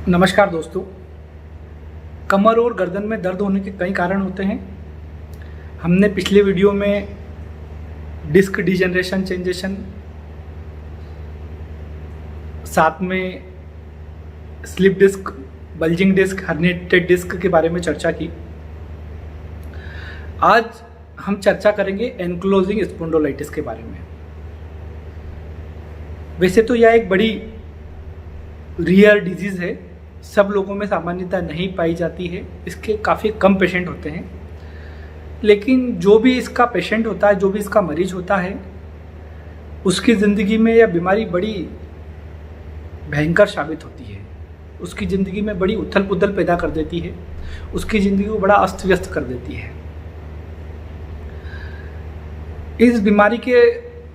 नमस्कार दोस्तों। कमर और गर्दन में दर्द होने के कई कारण होते हैं। हमने पिछले वीडियो में डिस्क डिजनरेशन चेंजेशन, साथ में slip disc, bulging disc, herniated disc के बारे में चर्चा की। आज हम चर्चा करेंगे एनक्लोजिंग स्पॉन्डिलोलिटिस के बारे में। वैसे तो यह एक बड़ी रेयर डिजीज़ है, सब लोगों में सामान्यतः नहीं पाई जाती है, इसके काफ़ी कम पेशेंट होते हैं। लेकिन जो भी इसका पेशेंट होता है, जो भी इसका मरीज होता है, उसकी ज़िंदगी में यह बीमारी बड़ी भयंकर साबित होती है। उसकी ज़िंदगी में बड़ी उथल पुथल पैदा कर देती है, उसकी ज़िंदगी को बड़ा अस्त व्यस्त कर देती है। इस बीमारी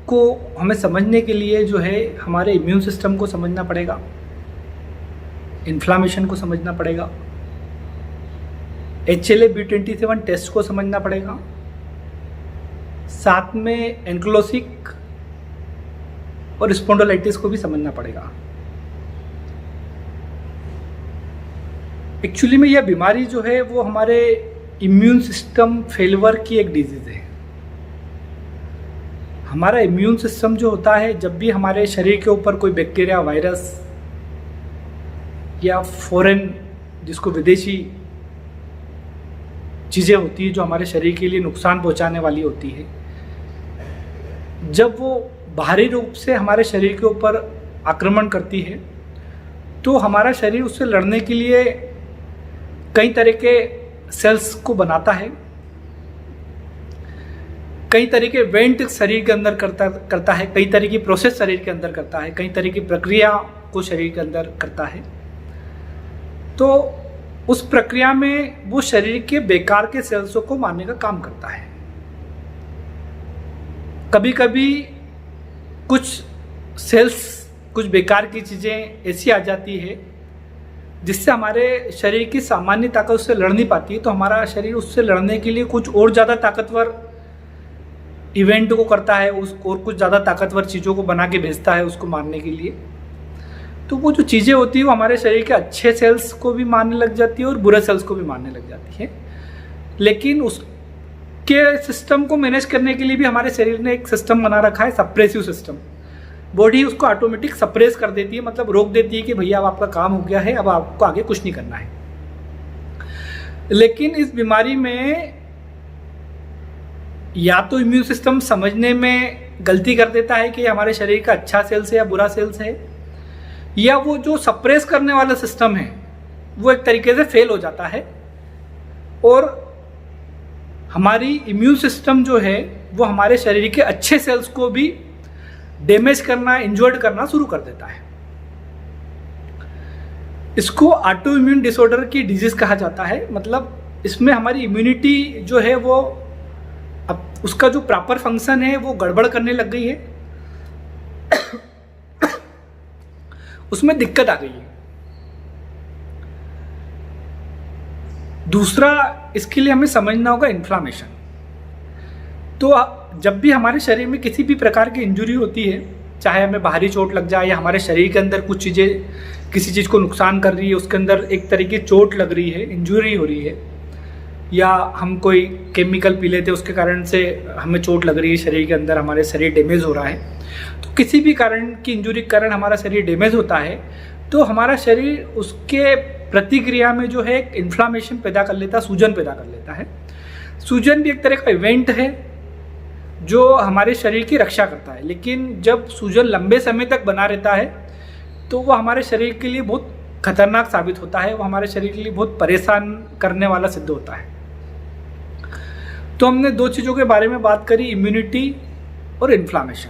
को हमें समझने के लिए जो है हमारे इम्यून सिस्टम को समझना पड़ेगा, इन्फ्लामेशन को समझना पड़ेगा, HLA-B27 टेस्ट को समझना पड़ेगा, साथ में एनक्लोसिक और स्पॉन्डिलोलिटिस को भी समझना पड़ेगा। एक्चुअली में यह बीमारी जो है वो हमारे इम्यून सिस्टम फेलियर की एक डिजीज़ है। हमारा इम्यून सिस्टम जो होता है, जब भी हमारे शरीर के ऊपर कोई बैक्टीरिया, वायरस या फॉरेन, जिसको विदेशी चीज़ें होती है जो हमारे शरीर के लिए नुकसान पहुंचाने वाली होती है, जब वो बाहरी रूप से हमारे शरीर के ऊपर आक्रमण करती है तो हमारा शरीर उससे लड़ने के लिए कई तरह के सेल्स को बनाता है, कई तरह के वेंट शरीर के अंदर करता है, कई तरह की प्रोसेस शरीर के अंदर करता है, कई तरह की प्रक्रिया को शरीर के अंदर करता है। तो उस प्रक्रिया में वो शरीर के बेकार के सेल्सों को मारने का काम करता है। कभी कभी कुछ सेल्स, कुछ बेकार की चीज़ें ऐसी आ जाती है जिससे हमारे शरीर की सामान्य ताकत उससे लड़ नहीं पाती है, तो हमारा शरीर उससे लड़ने के लिए कुछ और ज़्यादा ताकतवर इवेंट को करता है, और कुछ ज़्यादा ताकतवर चीज़ों को बना के भेजता है उसको मारने के लिए। तो वो जो चीज़ें होती है वो हमारे शरीर के अच्छे सेल्स को भी मारने लग जाती है और बुरे सेल्स को भी मारने लग जाती है। लेकिन उसके सिस्टम को मैनेज करने के लिए भी हमारे शरीर ने एक सिस्टम बना रखा है, सप्रेसिव सिस्टम। बॉडी उसको ऑटोमेटिक सप्रेस कर देती है, मतलब रोक देती है कि भैया अब आपका काम हो गया है, अब आपको आगे कुछ नहीं करना है। लेकिन इस बीमारी में या तो इम्यून सिस्टम समझने में गलती कर देता है कि हमारे शरीर का अच्छा सेल्स है या बुरा सेल्स है, या वो जो सप्रेस करने वाला सिस्टम है वो एक तरीके से फेल हो जाता है और हमारी इम्यून सिस्टम जो है वो हमारे शरीर के अच्छे सेल्स को भी डैमेज करना, इंजर्ड करना शुरू कर देता है। इसको ऑटो इम्यून डिसऑर्डर की डिजीज कहा जाता है। मतलब इसमें हमारी इम्यूनिटी जो है वो अब उसका जो प्रॉपर फंक्शन है वो गड़बड़ करने लग गई है, उसमें दिक्कत आ गई है। दूसरा, इसके लिए हमें समझना होगा इन्फ्लामेशन। तो जब भी हमारे शरीर में किसी भी प्रकार की इंजरी होती है, चाहे हमें बाहरी चोट लग जाए या हमारे शरीर के अंदर कुछ चीज़ें किसी चीज़ को नुकसान कर रही है, उसके अंदर एक तरह की चोट लग रही है, इंजरी हो रही है, या हम कोई केमिकल पी लेते उसके कारण से हमें चोट लग रही है, शरीर के अंदर हमारे शरीर डैमेज हो रहा है, तो किसी भी कारण की इंजरी के कारण हमारा शरीर डैमेज होता है तो हमारा शरीर उसके प्रतिक्रिया में जो है एक इन्फ्लामेशन पैदा कर लेता है, सूजन पैदा कर लेता है। सूजन भी एक तरह का इवेंट है जो हमारे शरीर की रक्षा करता है, लेकिन जब सूजन लंबे समय तक बना रहता है तो वो हमारे शरीर के लिए बहुत खतरनाक साबित होता है, वो हमारे शरीर के लिए बहुत परेशान करने वाला सिद्ध होता है। तो हमने दो चीज़ों के बारे में बात करी, इम्यूनिटी और इन्फ्लामेशन।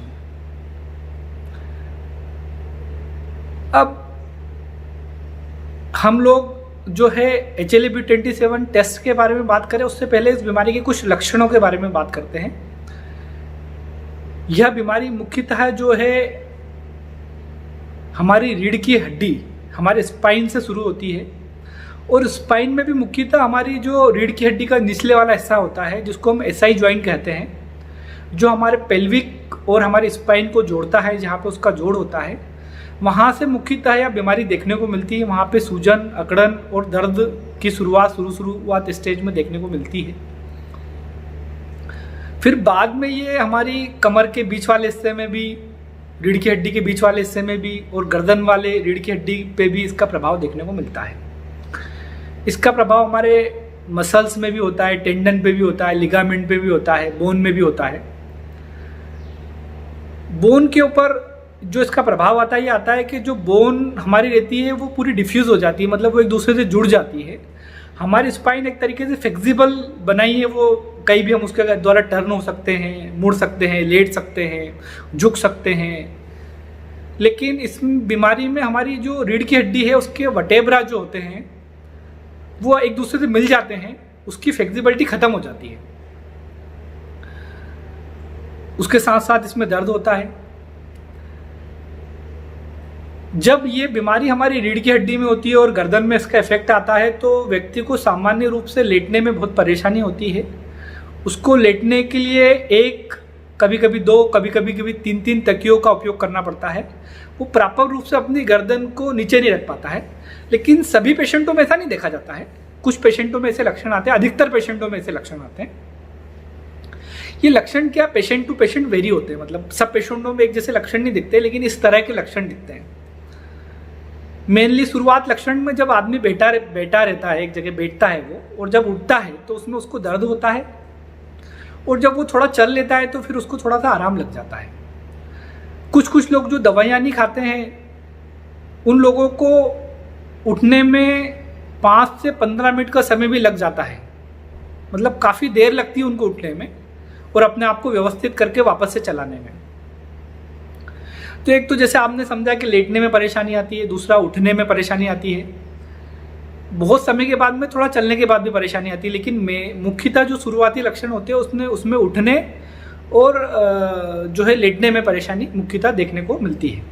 अब हम लोग जो है HLA-B27 टेस्ट के बारे में बात करें उससे पहले इस बीमारी के कुछ लक्षणों के बारे में बात करते हैं। यह बीमारी मुख्यतः जो है हमारी रीढ़ की हड्डी, हमारे स्पाइन से शुरू होती है, और स्पाइन में भी मुख्यतः हमारी जो रीढ़ की हड्डी का निचले वाला हिस्सा होता है जिसको हम SI जॉइंट कहते हैं, जो हमारे पेल्विक और हमारे स्पाइन को जोड़ता है, जहाँ पे उसका जोड़ होता है, वहाँ से मुख्यतः यह बीमारी देखने को मिलती है। वहाँ पे सूजन, अकड़न और दर्द की शुरुआत स्टेज में देखने को मिलती है। फिर बाद में ये हमारी कमर के बीच वाले हिस्से में भी, रीढ़ की हड्डी के बीच वाले हिस्से में भी और गर्दन वाले रीढ़ की हड्डी पे भी इसका प्रभाव देखने को मिलता है। इसका प्रभाव हमारे मसल्स में भी होता है, टेंडन पे भी होता है, लिगामेंट पे भी होता है, बोन में भी होता है। बोन के ऊपर जो इसका प्रभाव आता है, ये आता है कि जो बोन हमारी रहती है वो पूरी डिफ्यूज़ हो जाती है, मतलब वो एक दूसरे से जुड़ जाती है। हमारी स्पाइन एक तरीके से फ्लेक्सिबल बनाई है, वो कहीं भी हम उसके द्वारा टर्न हो सकते हैं, मुड़ सकते हैं, लेट सकते हैं, झुक सकते हैं। लेकिन इस बीमारी में हमारी जो रीढ़ की हड्डी है उसके वर्टेब्रा जो होते हैं वो एक दूसरे से मिल जाते हैं, उसकी फ्लेक्सिबिलिटी खत्म हो जाती है। उसके साथ साथ इसमें दर्द होता है। जब ये बीमारी हमारी रीढ़ की हड्डी में होती है और गर्दन में इसका इफेक्ट आता है तो व्यक्ति को सामान्य रूप से लेटने में बहुत परेशानी होती है। उसको लेटने के लिए एक, कभी कभी दो, कभी कभी तीन तकियों का उपयोग करना पड़ता है। वो प्रॉपर रूप से अपनी गर्दन को नीचे नहीं रख पाता है। लेकिन सभी पेशेंटों में ऐसा नहीं देखा जाता है, कुछ पेशेंटों में ऐसे लक्षण आते हैं, अधिकतर पेशेंटों में ऐसे लक्षण आते हैं। ये लक्षण क्या पेशेंट टू पेशेंट वेरी होते हैं, मतलब सब पेशेंटों में एक जैसे लक्षण नहीं दिखते, लेकिन इस तरह के लक्षण दिखते हैं। मेनली शुरुआत लक्षण में जब आदमी बैठा रहता है, एक जगह बैठता है वो, और जब उठता है तो उसमें उसको दर्द होता है, और जब वो थोड़ा चल लेता है तो फिर उसको थोड़ा सा आराम लग जाता है। कुछ लोग जो दवाइयाँ नहीं खाते हैं उन लोगों को उठने में 5 से 15 मिनट का समय भी लग जाता है, मतलब काफ़ी देर लगती है उनको उठने में और अपने आप को व्यवस्थित करके वापस से चलाने में। तो एक तो जैसे आपने समझा कि लेटने में परेशानी आती है, दूसरा उठने में परेशानी आती है, बहुत समय के बाद में थोड़ा चलने के बाद भी परेशानी आती है। लेकिन मुख्यतः जो शुरुआती लक्षण होते हैं उसमें उठने और जो है लेटने में परेशानी मुख्यतः देखने को मिलती है।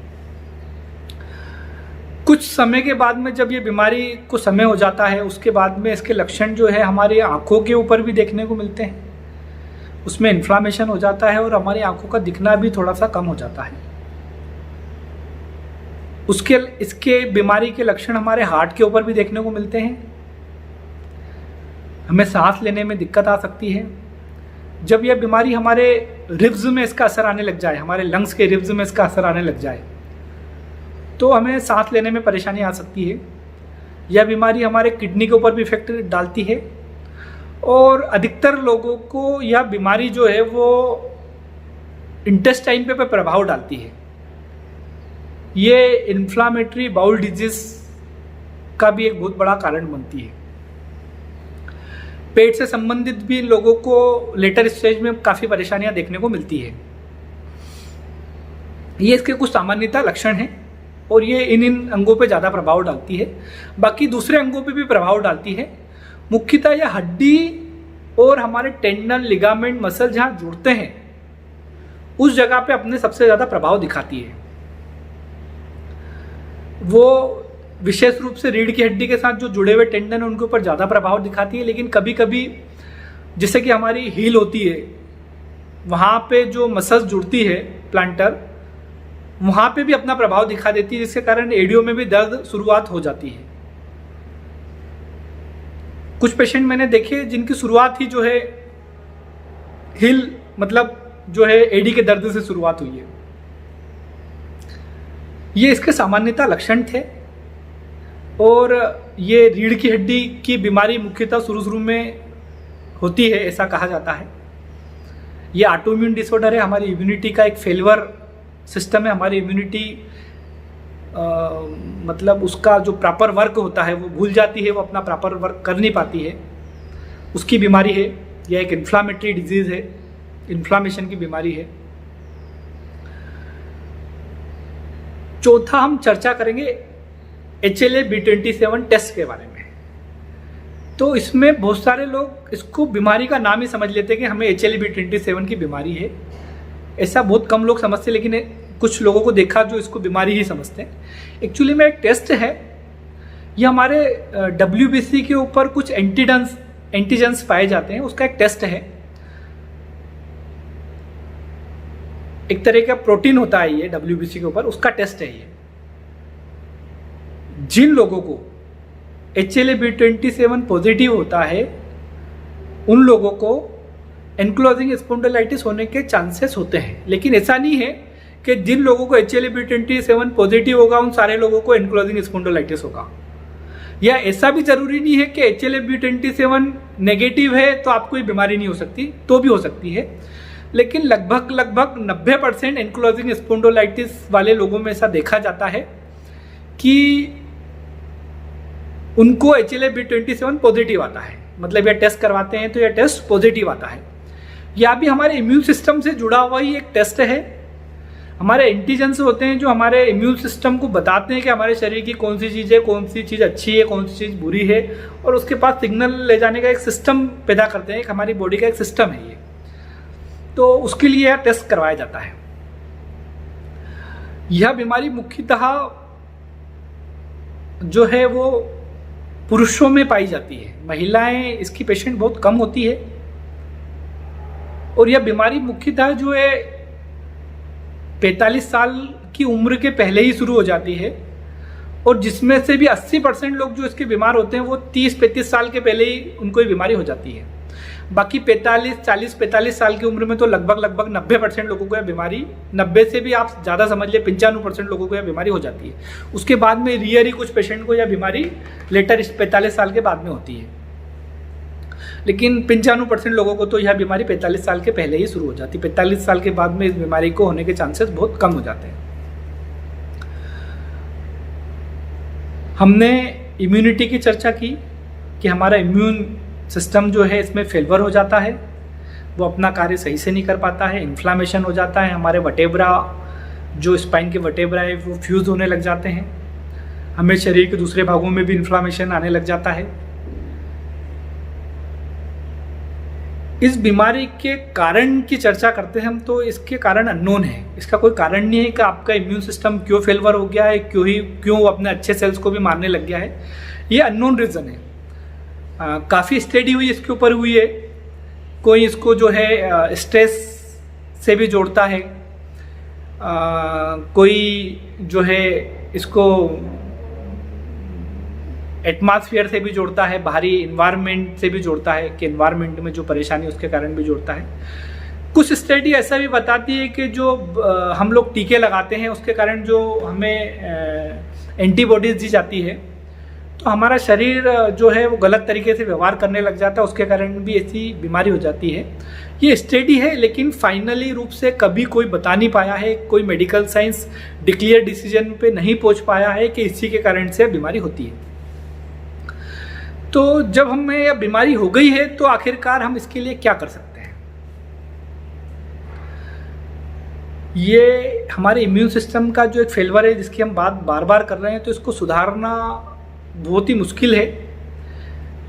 कुछ समय के बाद में जब ये बीमारी को समय हो जाता है उसके बाद में इसके लक्षण जो है हमारी आँखों के ऊपर भी देखने को मिलते हैं। उसमें इन्फ्लामेशन हो जाता है और हमारी आँखों का दिखना भी थोड़ा सा कम हो जाता है। इसके बीमारी के लक्षण हमारे हार्ट के ऊपर भी देखने को मिलते हैं। हमें सांस लेने में दिक्कत आ सकती है। जब यह बीमारी हमारे रिब्स में इसका असर आने लग जाए, हमारे लंग्स के रिब्स में इसका असर आने लग जाए, तो हमें सांस लेने में परेशानी आ सकती है। यह बीमारी हमारे किडनी के ऊपर भी इफेक्ट डालती है और अधिकतर लोगों को यह बीमारी जो है वो इंटेस्टाइन पे प्रभाव डालती है। ये इन्फ्लामेटरी बाउल डिजीज का भी एक बहुत बड़ा कारण बनती है। पेट से संबंधित भी लोगों को लेटर स्टेज में काफ़ी परेशानियां देखने को मिलती है। ये इसके कुछ सामान्यतः लक्षण हैं और ये इन अंगों पे ज़्यादा प्रभाव डालती है। बाकी दूसरे अंगों पे भी प्रभाव डालती है। मुख्यतः यह हड्डी और हमारे टेंडन, लिगामेंट, मसल जहाँ जुड़ते हैं उस जगह पे अपने सबसे ज़्यादा प्रभाव दिखाती है। वो विशेष रूप से रीढ़ की हड्डी के साथ जो जुड़े हुए टेंडन है उनके ऊपर ज़्यादा प्रभाव दिखाती है। लेकिन कभी कभी जैसे कि हमारी हील होती है, वहाँ पे जो मसल्स जुड़ती है प्लांटर, वहाँ पे भी अपना प्रभाव दिखा देती है, जिसके कारण एडियो में भी दर्द शुरुआत हो जाती है। कुछ पेशेंट मैंने देखे जिनकी शुरुआत ही जो है हिल, मतलब जो है एडी के दर्द से शुरुआत हुई है। ये इसके सामान्यतः लक्षण थे और ये रीढ़ की हड्डी की बीमारी मुख्यतः शुरू में होती है, ऐसा कहा जाता है। ये ऑटोइम्यून डिसऑर्डर है, हमारी इम्यूनिटी का एक फेलवर सिस्टम है। हमारी इम्यूनिटी मतलब उसका जो प्रॉपर वर्क होता है वो भूल जाती है, वो अपना प्रॉपर वर्क कर नहीं पाती है, उसकी बीमारी है। यह एक इन्फ्लामेटरी डिजीज़ है, इन्फ्लामेशन की बीमारी है। चौथा हम चर्चा करेंगे HLA-B27 टेस्ट के बारे में। तो इसमें बहुत सारे लोग इसको बीमारी का नाम ही समझ लेते हैं कि हमें HLA-B27 की बीमारी है। ऐसा बहुत कम लोग समझते, लेकिन कुछ लोगों को देखा जो इसको बीमारी ही समझते हैं। एक्चुअली में एक टेस्ट है, ये हमारे WBC के ऊपर कुछ एंटीजेंस पाए जाते हैं, उसका एक टेस्ट है। एक तरह का प्रोटीन होता है ये WBC के ऊपर, उसका टेस्ट है ये। जिन लोगों को HLA-B27 पॉजिटिव होता है उन लोगों को एनक्लोजिंग स्पॉन्डिलाइटिस होने के चांसेस होते हैं, लेकिन ऐसा नहीं है कि जिन लोगों को HLA-B27 पॉजिटिव होगा उन सारे लोगों को एनक्लोजिंग स्पॉन्डिलाइटिस होगा। या ऐसा भी जरूरी नहीं है कि HLA-B27 नेगेटिव है तो आपको ये बीमारी नहीं हो सकती, तो भी हो सकती है, लेकिन लगभग 90% एनक्लोजिंग स्पॉन्डिलाइटिस वाले लोगों में ऐसा देखा जाता है कि उनको HLA-B27 पॉजिटिव आता है। मतलब यह टेस्ट करवाते हैं तो यह टेस्ट पॉजिटिव आता है। यह भी हमारे इम्यून सिस्टम से जुड़ा हुआ ही एक टेस्ट है। हमारे एंटीजेंस होते हैं जो हमारे इम्यून सिस्टम को बताते हैं कि हमारे शरीर की कौन सी चीज़ है, कौन सी चीज़ अच्छी है, कौन सी चीज़ बुरी है, और उसके पास सिग्नल ले जाने का एक सिस्टम पैदा करते हैं। हमारी बॉडी का एक सिस्टम है ये, तो उसके लिए यह टेस्ट करवाया जाता है। यह बीमारी मुख्यतः जो है वो पुरुषों में पाई जाती है, महिलाएं इसकी पेशेंट बहुत कम होती है। और यह बीमारी मुख्यतः जो है 45 साल की उम्र के पहले ही शुरू हो जाती है, और जिसमें से भी 80% लोग जो इसके बीमार होते हैं वो 30-35 साल के पहले ही उनको ये बीमारी हो जाती है। बाकी 40-45 साल की उम्र में तो लगभग 90% लोगों को यह बीमारी, 90 से भी आप ज़्यादा समझ लिए 95% लोगों को यह बीमारी हो जाती है। उसके बाद में रियर ही कुछ पेशेंट को यह बीमारी लेटर 45 साल के बाद में होती है, लेकिन 95% लोगों को तो यह बीमारी 45 साल के पहले ही शुरू हो जाती है। 45 साल के बाद में इस बीमारी को होने के चांसेस बहुत कम हो जाते हैं। हमने इम्यूनिटी की चर्चा की कि हमारा इम्यून सिस्टम जो है इसमें फेलवर हो जाता है, वो अपना कार्य सही से नहीं कर पाता है, इन्फ्लामेशन हो जाता है, हमारे वर्टेब्रा जो स्पाइन के वर्टेब्रा है वो फ्यूज होने लग जाते हैं, हमें शरीर के दूसरे भागों में भी इन्फ्लामेशन आने लग जाता है। इस बीमारी के कारण की चर्चा करते हैं हम तो इसके कारण अननोन है। इसका कोई कारण नहीं है कि आपका इम्यून सिस्टम क्यों फेलवर हो गया है, क्यों अपने अच्छे सेल्स को भी मारने लग गया है, ये अननोन रीज़न है। काफ़ी स्टडी हुई इसके ऊपर हुई है। कोई इसको जो है स्ट्रेस से भी जोड़ता है, कोई जो है इसको एटमॉस्फेयर से भी जोड़ता है, बाहरी इन्वायरमेंट से भी जोड़ता है कि इन्वायरमेंट में जो परेशानी उसके कारण भी जोड़ता है। कुछ स्टडी ऐसा भी बताती है कि जो हम लोग टीके लगाते हैं उसके कारण जो हमें एंटीबॉडीज दी जाती है तो हमारा शरीर जो है वो गलत तरीके से व्यवहार करने लग जाता है, उसके कारण भी ऐसी बीमारी हो जाती है। ये स्टडी है, लेकिन फाइनली रूप से कभी कोई बता नहीं पाया है, कोई मेडिकल साइंस डिक्लेयर डिसीजन पे नहीं पहुंच पाया है कि इसी के कारण से बीमारी होती है। तो जब हमें यह बीमारी हो गई है तो आखिरकार हम इसके लिए क्या कर सकते हैं? ये हमारे इम्यून सिस्टम का जो एक फेलवर है जिसकी हम बात बार बार कर रहे हैं, तो इसको सुधारना बहुत ही मुश्किल है।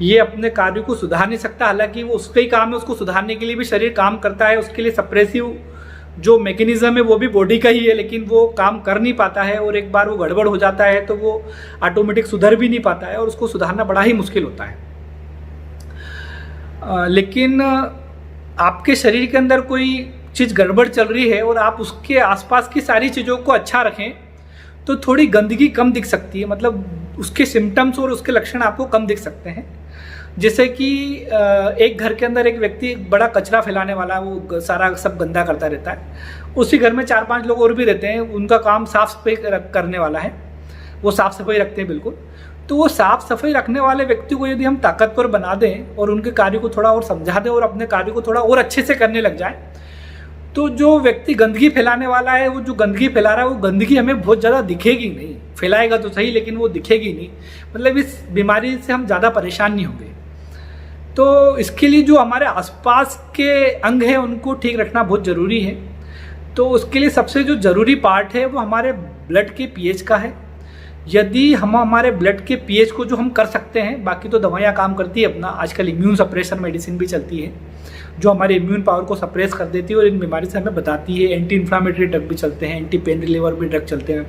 ये अपने कार्य को सुधार नहीं सकता, हालांकि वो उसका ही काम है, उसको सुधारने के लिए भी शरीर काम करता है, उसके लिए सप्रेसिव जो मैकेनिज्म है वो भी बॉडी का ही है, लेकिन वो काम कर नहीं पाता है और एक बार वो गड़बड़ हो जाता है तो वो ऑटोमेटिक सुधर भी नहीं पाता है और उसको सुधारना बड़ा ही मुश्किल होता है। लेकिन आपके शरीर के अंदर कोई चीज़ गड़बड़ चल रही है और आप उसके आसपास की सारी चीज़ों को अच्छा रखें तो थोड़ी गंदगी कम दिख सकती है, मतलब उसके सिम्टम्स और उसके लक्षण आपको कम दिख सकते हैं। जैसे कि एक घर के अंदर एक व्यक्ति बड़ा कचरा फैलाने वाला, वो सारा सब गंदा करता रहता है, उसी घर में 4-5 लोग और भी रहते हैं, उनका काम साफ सफाई करने वाला है, वो साफ सफाई रखते हैं बिल्कुल। तो वो साफ सफाई रखने वाले व्यक्ति को यदि हम ताकतवर बना दें और उनके कार्य को थोड़ा और समझा दें और अपने कार्य को थोड़ा और अच्छे से करने लग जाए, तो जो व्यक्ति गंदगी फैलाने वाला है, वो जो गंदगी फैला रहा है, वो गंदगी हमें बहुत ज़्यादा दिखेगी नहीं, फैलाएगा तो सही लेकिन वो दिखेगी नहीं, मतलब इस बीमारी से हम ज़्यादा परेशान नहीं होंगे। तो इसके लिए जो हमारे आसपास के अंग हैं उनको ठीक रखना बहुत ज़रूरी है। तो उसके लिए सबसे जो ज़रूरी पार्ट है वो हमारे ब्लड के पीएच का है। यदि हम हमारे ब्लड के पीएच को जो हम कर सकते हैं, बाकी तो दवाइयाँ काम करती है अपना, आजकल इम्यून सप्रेशन मेडिसिन भी चलती है जो हमारे इम्यून पावर को सप्रेस कर देती है और इन बीमारी से हमें बताती है। एंटी इन्फ्लामेटरी ड्रग भी चलते हैं, एंटी पेन रिलीवर भी ड्रग चलते हैं,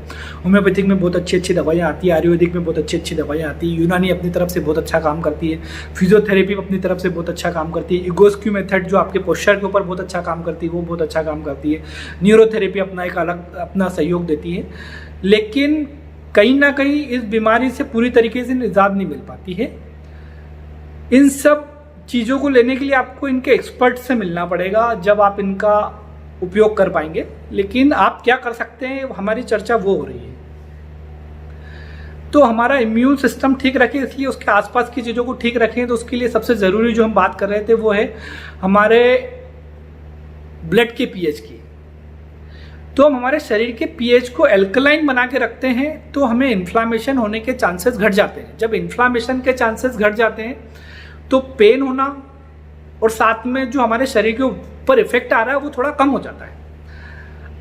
होम्योपैथिक में बहुत अच्छी अच्छी दवाइयाँ आती है, आयुर्वेदिक में बहुत अच्छी अच्छी दवाइयाँ आती है, यूनानी अपनी तरफ से बहुत अच्छा काम करती है, फिजियोथेरेपी अपनी तरफ से बहुत अच्छा काम करती है, इगोस्क्यू मेथड जो आपके पोस्चर के ऊपर बहुत अच्छा काम करती है वो बहुत अच्छा काम करती है, न्यूरोथेरेपी अपना एक अलग अपना सहयोग देती है। लेकिन कहीं ना कहीं इस बीमारी से पूरी तरीके से निजात नहीं मिल पाती है। इन सब चीज़ों को लेने के लिए आपको इनके एक्सपर्ट से मिलना पड़ेगा, जब आप इनका उपयोग कर पाएंगे। लेकिन आप क्या कर सकते हैं, हमारी चर्चा वो हो रही है। तो हमारा इम्यून सिस्टम ठीक रखें, इसलिए उसके आसपास की चीज़ों को ठीक रखें। तो उसके लिए सबसे ज़रूरी जो हम बात कर रहे थे वो है हमारे ब्लड के पीएच की। तो हम हमारे शरीर के पीएच को एल्कलाइन बना के रखते हैं तो हमें इन्फ्लामेशन होने के चांसेस घट जाते हैं। जब इन्फ्लामेशन के चांसेस घट जाते हैं तो पेन होना और साथ में जो हमारे शरीर के ऊपर इफेक्ट आ रहा है वो थोड़ा कम हो जाता है।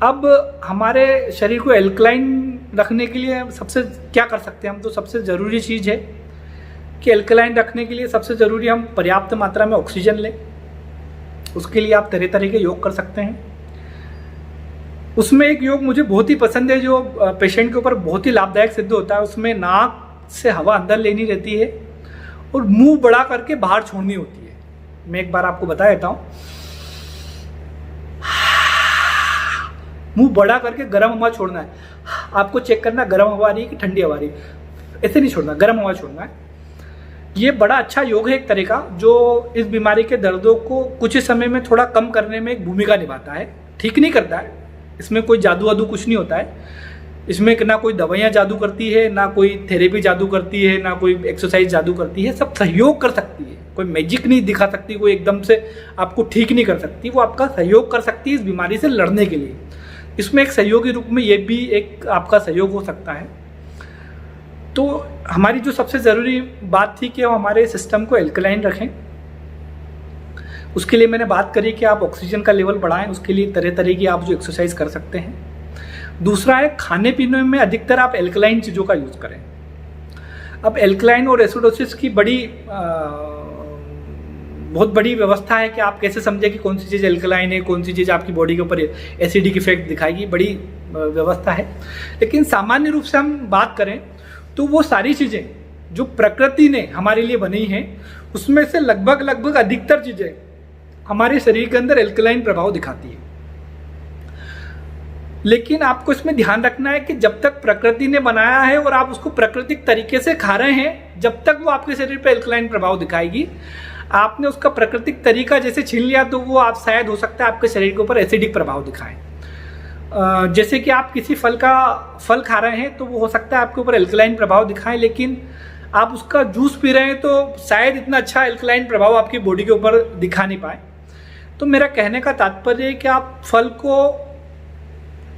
अब हमारे शरीर को एल्कलाइन रखने के लिए सबसे क्या कर सकते हैं हम, तो सबसे ज़रूरी चीज़ है कि एल्कलाइन रखने के लिए सबसे ज़रूरी हम पर्याप्त मात्रा में ऑक्सीजन लें। उसके लिए आप तरह तरह के योग कर सकते हैं। उसमें एक योग मुझे बहुत ही पसंद है जो पेशेंट के ऊपर बहुत ही लाभदायक सिद्ध होता है। उसमें नाक से हवा अंदर लेनी रहती है और मुंह बड़ा करके बाहर छोड़नी होती है। मैं एक बार आपको बता देता हूँ। मुंह बड़ा करके गर्म हवा छोड़ना है। आपको चेक करना गर्म हवा आ रही है कि ठंडी हवा आ रही है। ऐसे नहीं छोड़ना, गर्म हवा छोड़ना है। ये बड़ा अच्छा योग है एक तरह का, जो इस बीमारी के दर्दों को कुछ ही समय में थोड़ा कम करने में एक भूमिका निभाता है। ठीक नहीं करता है, इसमें कोई जादू वादू कुछ नहीं होता है। इसमें ना कोई दवाइयाँ जादू करती है, ना कोई थेरेपी जादू करती है, ना कोई एक्सरसाइज जादू करती है। सब सहयोग कर सकती है, कोई मैजिक नहीं दिखा सकती, कोई एकदम से आपको ठीक नहीं कर सकती। वो आपका सहयोग कर सकती है इस बीमारी से लड़ने के लिए। इसमें एक सहयोगी रूप में ये भी एक आपका सहयोग हो सकता है। तो हमारी जो सबसे ज़रूरी बात थी कि हम हमारे सिस्टम को एल्कलाइन रखें। उसके लिए मैंने बात करी कि आप ऑक्सीजन का लेवल बढ़ाएं। उसके लिए तरह तरह की आप जो एक्सरसाइज कर सकते हैं। दूसरा है खाने पीने में अधिकतर आप एल्कलाइन चीज़ों का यूज़ करें। अब एल्कलाइन और एसिडोसिस की बहुत बड़ी व्यवस्था है कि आप कैसे समझें कि कौन सी चीज़ एल्कलाइन है, कौन सी चीज़ आपकी बॉडी के ऊपर एसिडिक इफेक्ट दिखाएगी। बड़ी व्यवस्था है। लेकिन सामान्य रूप से हम बात करें तो वो सारी चीज़ें जो प्रकृति ने हमारे लिए बनाई हैं उसमें से लगभग अधिकतर चीज़ें हमारे शरीर के अंदर एल्कलाइन प्रभाव दिखाती है। लेकिन आपको इसमें ध्यान रखना है कि जब तक प्रकृति ने बनाया है और आप उसको प्राकृतिक तरीके से खा रहे हैं, जब तक वो आपके शरीर पर एल्कलाइन प्रभाव दिखाएगी। आपने उसका प्राकृतिक तरीका जैसे छीन लिया तो वो आप शायद हो सकता है आपके शरीर के ऊपर एसिडिक प्रभाव दिखाएं। जैसे कि आप किसी फल खा रहे हैं तो वो हो सकता है आपके ऊपर एल्कलाइन प्रभाव दिखाएं, लेकिन आप उसका जूस पी रहे हैं तो शायद इतना अच्छा एल्कलाइन प्रभाव आपकी बॉडी के ऊपर दिखा नहीं पाए। तो मेरा कहने का तात्पर्य है कि आप फल को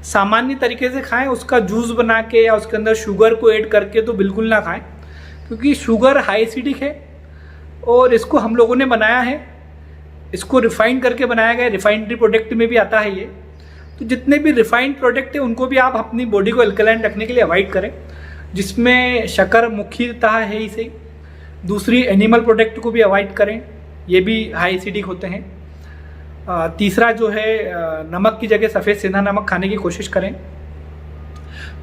सामान्य तरीके से खाएं, उसका जूस बना के या उसके अंदर शुगर को ऐड करके तो बिल्कुल ना खाएं, क्योंकि शुगर हाई एसिडिक है और इसको हम लोगों ने बनाया है। इसको रिफाइंड करके बनाया गया है, रिफाइनरी प्रोडक्ट में भी आता है ये। तो जितने भी रिफाइंड प्रोडक्ट है उनको भी आप अपनी बॉडी को एल्कलाइन रखने के लिए अवॉइड करें, जिसमें शक्कर मुख्यतः है ही सही। दूसरी एनिमल प्रोडक्ट को भी अवॉइड करें, ये भी हाई एसिडिक होते हैं। तीसरा जो है नमक की जगह सफ़ेद सेंधा नमक खाने की कोशिश करें।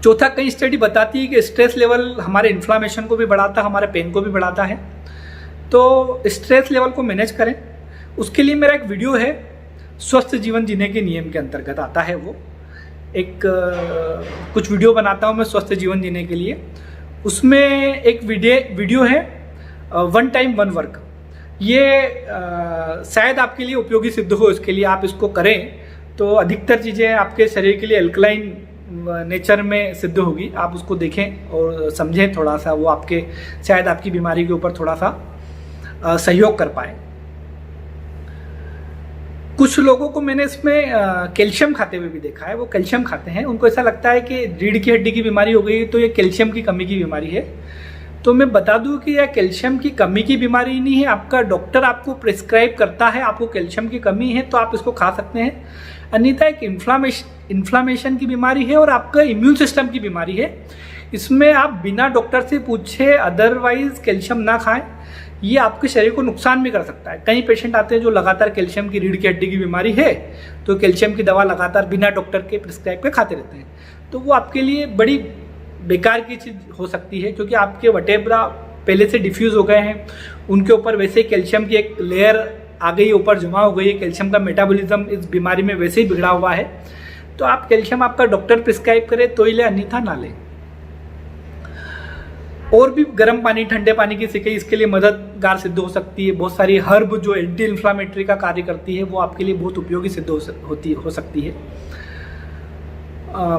चौथा, कई स्टडी बताती है कि स्ट्रेस लेवल हमारे इन्फ्लामेशन को भी बढ़ाता है, हमारे पेन को भी बढ़ाता है। तो स्ट्रेस लेवल को मैनेज करें। उसके लिए मेरा एक वीडियो है, स्वस्थ जीवन जीने के नियम के अंतर्गत आता है वो। कुछ वीडियो बनाता हूँ मैं स्वस्थ जीवन जीने के लिए। उसमें एक वीडियो है 1 टाइम 1 वर्क। ये शायद आपके लिए उपयोगी सिद्ध हो। इसके लिए आप इसको करें तो अधिकतर चीज़ें आपके शरीर के लिए एल्कलाइन नेचर में सिद्ध होगी। आप उसको देखें और समझें थोड़ा सा, वो आपके शायद आपकी बीमारी के ऊपर थोड़ा सा सहयोग कर पाए। कुछ लोगों को मैंने इसमें कैल्शियम खाते हुए भी देखा है। वो कैल्शियम खाते हैं, उनको ऐसा लगता है कि रीढ़ की हड्डी की बीमारी हो गई तो ये कैल्शियम की कमी की बीमारी है। तो मैं बता दूं कि यह कैल्शियम की कमी की बीमारी नहीं है। आपका डॉक्टर आपको प्रिस्क्राइब करता है, आपको कैल्शियम की कमी है तो आप इसको खा सकते हैं। अन्यथा एक इन्फ्लामेशन की बीमारी है और आपका इम्यून सिस्टम की बीमारी है। इसमें आप बिना डॉक्टर से पूछे अदरवाइज कैल्शियम ना खाएं, ये आपके शरीर को नुकसान भी कर सकता है। कई पेशेंट आते हैं जो लगातार कैल्शियम की रीढ़ की हड्डी की बीमारी है तो कैल्शियम की दवा लगातार बिना डॉक्टर के प्रिस्क्राइब के खाते रहते हैं। तो वो आपके लिए बड़ी बेकार की चीज़ हो सकती है, क्योंकि आपके वर्टेब्रा पहले से डिफ्यूज़ हो गए हैं, उनके ऊपर वैसे ही कैल्शियम की एक लेयर आ गई, ऊपर जमा हो गई है। कैल्शियम का मेटाबॉलिज्म इस बीमारी में वैसे ही बिगड़ा हुआ है। तो आप कैल्शियम आपका डॉक्टर प्रिस्क्राइब करे तो ही ले, अन्यथा ना लें। और भी गर्म पानी, ठंडे पानी की सिकाई इसके लिए मददगार सिद्ध हो सकती है। बहुत सारी हर्ब जो एंटी इन्फ्लामेटरी का कार्य करती है वो आपके लिए बहुत उपयोगी सिद्ध हो सकती है।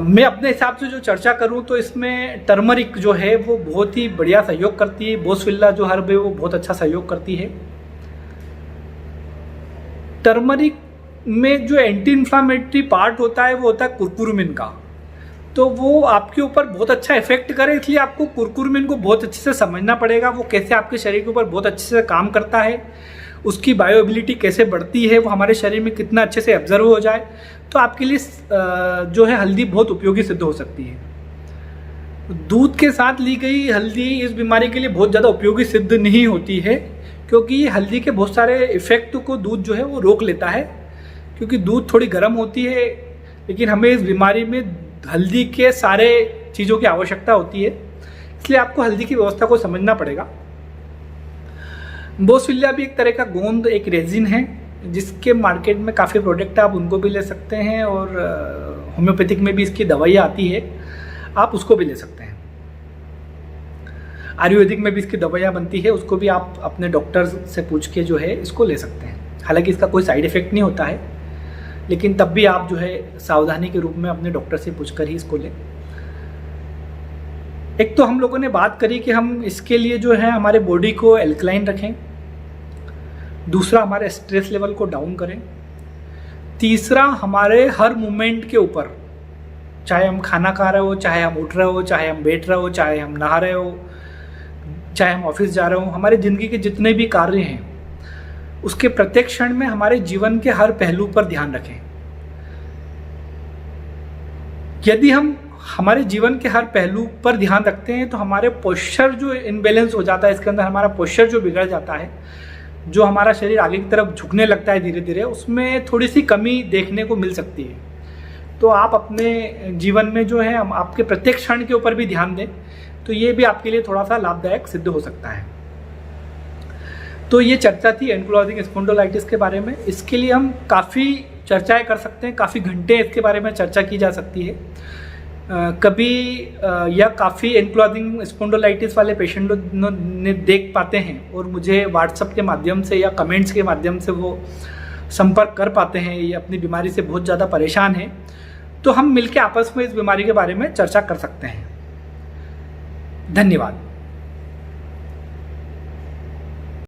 मैं अपने हिसाब से जो चर्चा करूं तो इसमें टर्मरिक जो है वो बहुत ही बढ़िया सहयोग करती है। बोसविल्ला जो हर्ब है वो बहुत अच्छा सहयोग करती है। टर्मरिक में जो एंटी इन्फ्लामेटरी पार्ट होता है वो होता है कुरकुमिन का, तो वो आपके ऊपर बहुत अच्छा इफेक्ट करे, इसलिए आपको कुरकुमिन को बहुत अच्छे से समझना पड़ेगा। वो कैसे आपके शरीर के ऊपर बहुत अच्छे से काम करता है, उसकी बायोएबिलिटी कैसे बढ़ती है, वो हमारे शरीर में कितना अच्छे से ऑब्जर्व हो जाए, तो आपके लिए जो है हल्दी बहुत उपयोगी सिद्ध हो सकती है। दूध के साथ ली गई हल्दी इस बीमारी के लिए बहुत ज़्यादा उपयोगी सिद्ध नहीं होती है, क्योंकि ये हल्दी के बहुत सारे इफेक्ट को दूध जो है वो रोक लेता है, क्योंकि दूध थोड़ी गर्म होती है। लेकिन हमें इस बीमारी में हल्दी के सारे चीज़ों की आवश्यकता होती है, इसलिए आपको हल्दी की व्यवस्था को समझना पड़ेगा। बोसविल्ला भी एक तरह का गोंद, एक रेजिन है, जिसके मार्केट में काफ़ी प्रोडक्ट आप उनको भी ले सकते हैं, और होम्योपैथिक में भी इसकी दवाइयाँ आती है, आप उसको भी ले सकते हैं। आयुर्वेदिक में भी इसकी दवाइयाँ बनती है, उसको भी आप अपने डॉक्टर से पूछ के जो है इसको ले सकते हैं। हालांकि इसका कोई साइड इफ़ेक्ट नहीं होता है, लेकिन तब भी आप जो है सावधानी के रूप में अपने डॉक्टर से पूछकर ही इसको लें। एक तो हम लोगों ने बात करी कि हम इसके लिए जो है हमारे बॉडी को एल्कलाइन रखें, दूसरा हमारे स्ट्रेस लेवल को डाउन करें, तीसरा हमारे हर मूवमेंट के ऊपर, चाहे हम खाना खा रहे हो, चाहे हम उठ रहे हो, चाहे हम बैठ रहे हो, चाहे हम नहा रहे हो, चाहे हम ऑफिस जा रहे हो, हमारे ज़िंदगी के जितने भी कार्य हैं उसके प्रत्येक क्षण में हमारे जीवन के हर पहलू पर ध्यान रखें। यदि हम हमारे जीवन के हर पहलू पर ध्यान रखते हैं तो हमारे पोस्चर जो इनबैलेंस हो जाता है, इसके अंदर हमारा पोस्चर जो बिगड़ जाता है, जो हमारा शरीर आगे की तरफ झुकने लगता है धीरे धीरे, उसमें थोड़ी सी कमी देखने को मिल सकती है। तो आप अपने जीवन में जो है हम आपके प्रत्येक क्षण के ऊपर भी ध्यान दें, तो ये भी आपके लिए थोड़ा सा लाभदायक सिद्ध हो सकता है। तो ये चर्चा थी एंकिलोजिंग स्पॉन्डिलोलाइटिस के बारे में। इसके लिए हम काफ़ी चर्चाएं कर सकते हैं, काफ़ी घंटे इसके बारे में चर्चा की जा सकती है। कभी या काफ़ी एंकिलोजिंग स्पॉन्डिलोलाइटिस वाले पेशेंट ने देख पाते हैं और मुझे व्हाट्सएप के माध्यम से या कमेंट्स के माध्यम से वो संपर्क कर पाते हैं, ये अपनी बीमारी से बहुत ज़्यादा परेशान हैं, तो हम मिलकर आपस में इस बीमारी के बारे में चर्चा कर सकते हैं। धन्यवाद।